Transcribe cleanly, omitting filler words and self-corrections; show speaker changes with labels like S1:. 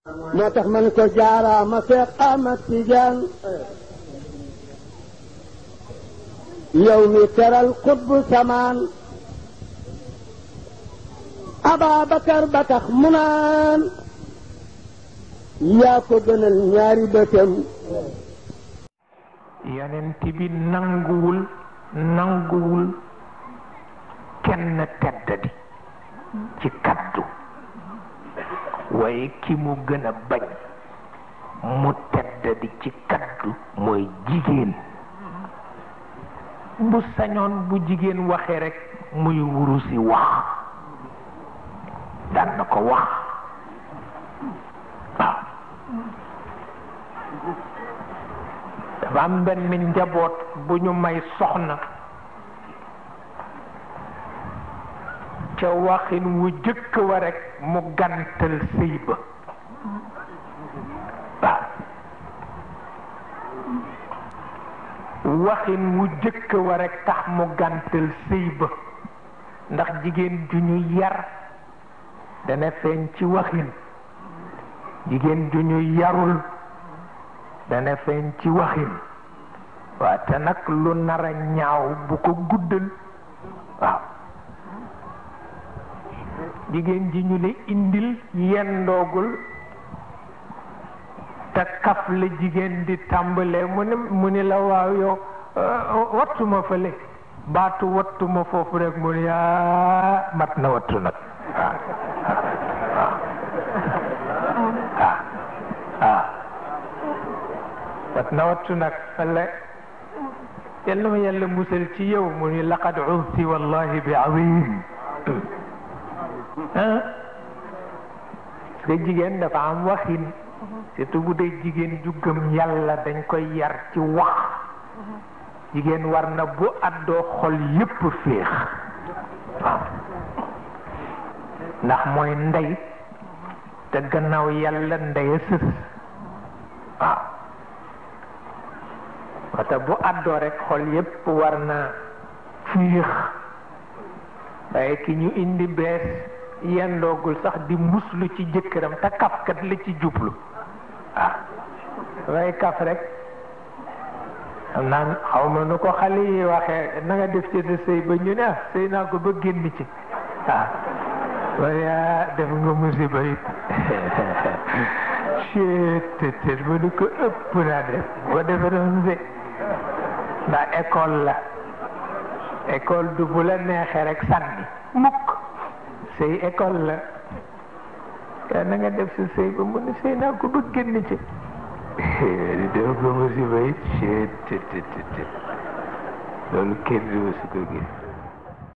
S1: moo tax man ko jaaraama Seex Ahmad Tijaan yow mi teral xutbu samaan Ababakar ba tax mu naan yaa ko gënal ñaari bëtam
S2: yonent bi nanguwul kenn teddadi ci kaddu waaye ki mu gën a bañ mu teddadi ci kaddu mooy jigéen bu sañoon bu jigéen waxee rekk muy wurusi wax daan na ko wax waaw dafa am benn njaboot bu ñu may soxna ca waxin wu jëkk wa rekk mu gàntal sëy ba waaw waxin wu jëkk wa rekk tax mu gàntal sëy ba ndax jigéen ju ñu yar dana feeñ ci waxin jigéen ju ñu yarul dana feeñ ci waxin waaw te nag lu nar a ñaaw bu ko guddal waaw jigéen ji ñu ne indil yendoogul te kaf la jigéen di tàmbalee mu ne la waaw yow wattuma fële baatu wattuma foofu rek mu ne mat na wattu nag mat na wattu nag fële yàlla ma yàlla musal ci yow mu ne laqad usti wallahi bi azim parce que jigéen dafa am waxin surtout bu dee jigéen ju gëm yàlla dañ koy yar ci wax jigéen war na bu àddoo xol yépp féex waaw ndax mooy ndey te gannaaw yàlla ndey a sës waaw wate bu àddoo rekk xol yépp war na féex waaye ki ñu indi bees yendoogul sax di muslu ci jëkkëram te kafkat la ci jublu waaye kaf rek xam naa xaw ma nu ko xale yi waxee na nga def ci sa sëy ba ñu ne sëy naa ko ba génn ci waaye def nga musiba it cettet ba nu ko ëpp naa def boo defe doon de ndax école la école du bu la neexee rek sànni mukk sëy école la yaa na nga def sa sëy ba mu ne sëy naa ko ba génn ci di def ko musiba it loolu kenn du su ko gis